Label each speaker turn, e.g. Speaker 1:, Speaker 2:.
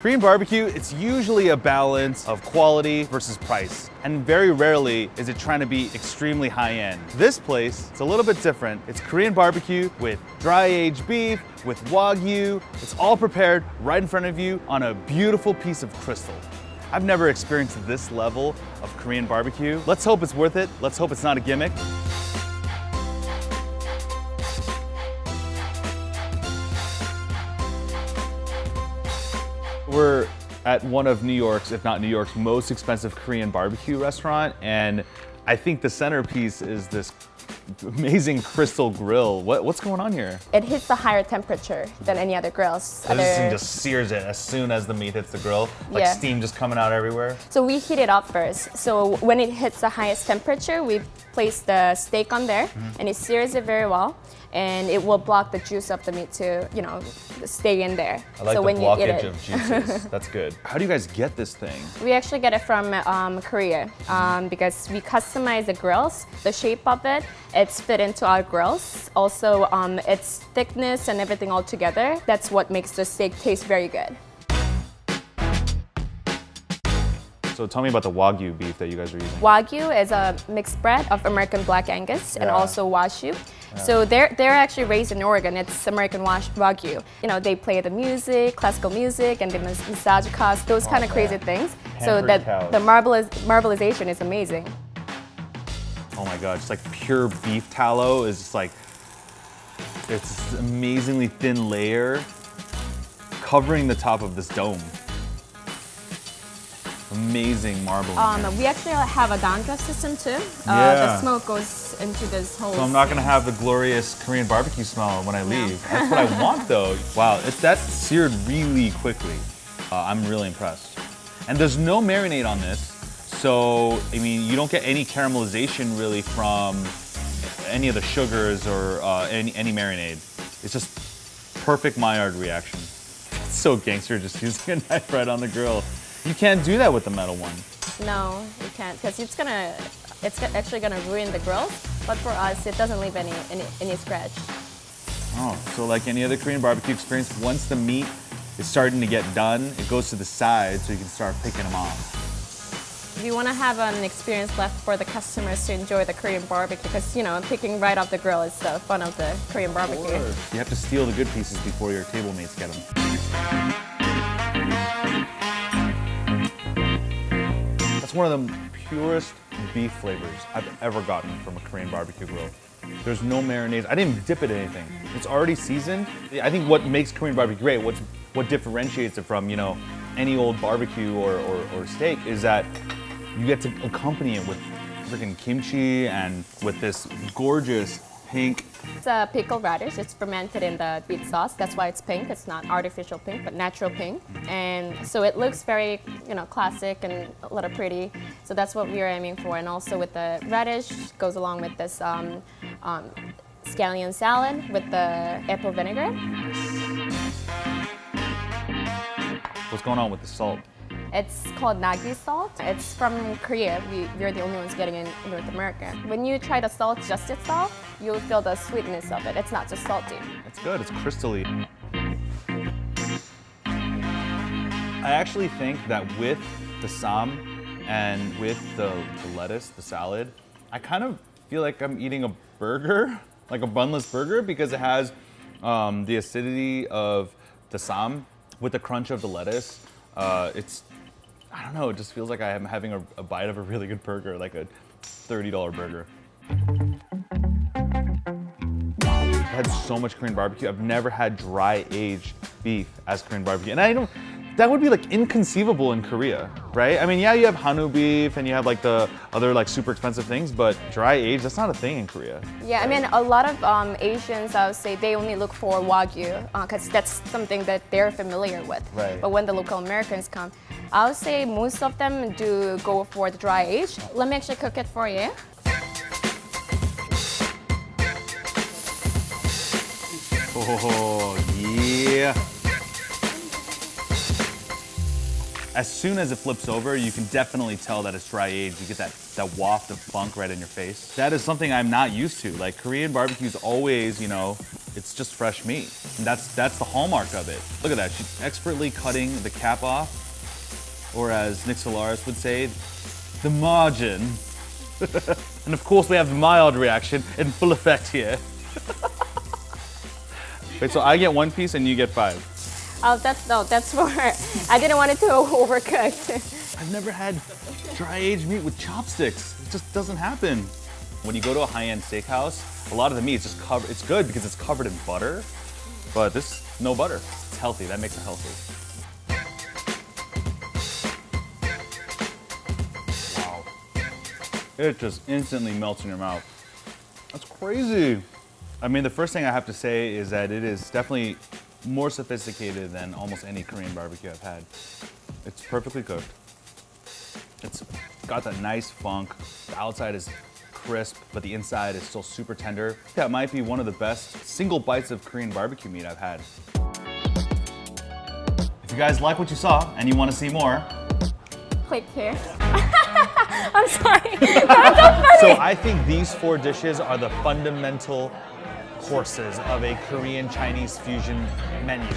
Speaker 1: Korean barbecue, it's usually a balance of quality versus price. And very rarely is it trying to be extremely high end. This place, it's a little bit different. It's Korean barbecue with dry aged beef, with Wagyu. It's all prepared right in front of you on a beautiful piece of crystal. I've never experienced this level of Korean barbecue. Let's hope it's worth it. Let's hope it's not a gimmick. We're at one of New York's, if not New York's, most expensive Korean barbecue restaurant, and I think the centerpiece is this amazing crystal grill. What's going on here?
Speaker 2: It hits a higher temperature than any other grills.
Speaker 1: So this thing just sears it as soon as the meat hits the grill, like
Speaker 2: Yeah.
Speaker 1: steam just coming out everywhere.
Speaker 2: So we heat it up first. So when it hits the highest temperature, we place the steak on there, and it sears it very well, and it will block the juice of the meat to, stay in there.
Speaker 1: I like
Speaker 2: so
Speaker 1: the
Speaker 2: when you eat
Speaker 1: blockage
Speaker 2: it,
Speaker 1: of juices. That's good. How do you guys get this thing?
Speaker 2: we actually get it from Korea because we customize the grills, the shape of it. It's fit into our grills. Also, its thickness and everything all together. That's what makes the steak taste very good.
Speaker 1: So tell me about the Wagyu beef that you guys are using.
Speaker 2: Wagyu is a mixed breed of American Black Angus and
Speaker 1: Yeah.
Speaker 2: also Washu. So they're actually raised in Oregon. It's American Wagyu. They play the music, classical music, and the massage cars, those kind of crazy things. So
Speaker 1: Pampered
Speaker 2: that
Speaker 1: cows.
Speaker 2: the marbleization is amazing.
Speaker 1: Oh my god, just like pure beef tallow is just like, it's this amazingly thin layer covering the top of this dome. Amazing marble.
Speaker 2: We actually have a down draft system too.
Speaker 1: Yeah.
Speaker 2: The smoke goes into this whole.
Speaker 1: So I'm not gonna have the glorious Korean barbecue smell when I leave. That's what I want though. Wow, that's seared really quickly. I'm really impressed. And there's no marinade on this. So, I mean, you don't get any caramelization really from any of the sugars or any marinade. It's just perfect Maillard reaction. It's so gangster just using a knife right on the grill. You can't do that with the metal one.
Speaker 2: No, you can't, because it's actually gonna ruin the grills. But for us, it doesn't leave any scratch.
Speaker 1: Oh, so like any other Korean barbecue experience, once the meat is starting to get done, it goes to the side so you can start picking them off.
Speaker 2: We want to have an experience left for the customers to enjoy the Korean barbecue, because picking right off the grill is the fun of the Korean barbecue.
Speaker 1: You have to steal the good pieces before your table mates get them. That's one of the purest beef flavors I've ever gotten from a Korean barbecue grill. There's no marinades. I didn't dip it in anything. It's already seasoned. I think what makes Korean barbecue great, what differentiates it from, any old barbecue or steak is that you get to accompany it with freaking kimchi and with this gorgeous pink.
Speaker 2: It's a pickled radish. It's fermented in the beet sauce. That's why it's pink. It's not artificial pink, but natural pink. And so it looks very, classic and a little pretty. So that's what we're aiming for. And also with the radish, goes along with this scallion salad with the apple vinegar.
Speaker 1: What's going on with the salt?
Speaker 2: It's called Nagi salt. It's from Korea. We're the only ones getting it in North America. When you try the salt just itself, you'll feel the sweetness of it. It's not just salty.
Speaker 1: It's good, it's crystally. I actually think that with the sam and with the lettuce, the salad, I kind of feel like I'm eating a burger, like a bunless burger, because it has the acidity of the sam with the crunch of the lettuce. I don't know, it just feels like I am having a bite of a really good burger, like a $30 burger. I've had so much Korean barbecue. I've never had dry aged beef as Korean barbecue. And that would be like inconceivable in Korea, right? I mean, yeah, you have Hanu beef and you have like the other like super expensive things, but dry aged, that's not a thing in Korea.
Speaker 2: Yeah, I mean, a lot of Asians, I would say, they only look for Wagyu because that's something that they're familiar with.
Speaker 1: Right.
Speaker 2: But when the local Americans come, I would say most of them do go for the dry age. Let me actually cook it for you.
Speaker 1: Oh, yeah. As soon as it flips over, you can definitely tell that it's dry aged. You get that waft of funk right in your face. That is something I'm not used to. Like Korean barbecue is always, it's just fresh meat. And that's the hallmark of it. Look at that, she's expertly cutting the cap off, or as Nick Solaris would say, the margin. And of course we have the mild reaction in full effect here. Wait, so I get 1 piece and you get 5.
Speaker 2: Oh, that's for I didn't want it to overcook.
Speaker 1: I've never had dry aged meat with chopsticks. It just doesn't happen. When you go to a high-end steakhouse, a lot of the meat is just covered. It's good because it's covered in butter, but this, no butter. It's healthy, that makes it healthy. Wow. It just instantly melts in your mouth. That's crazy. I mean, the first thing I have to say is that it is definitely more sophisticated than almost any Korean barbecue I've had. It's perfectly cooked. It's got that nice funk. The outside is crisp, but the inside is still super tender. That might be one of the best single bites of Korean barbecue meat I've had. If you guys like what you saw and you want to see more,
Speaker 2: Click here. I'm sorry. That's so funny.
Speaker 1: so I think these 4 dishes are the fundamental courses of a Korean Chinese fusion menu.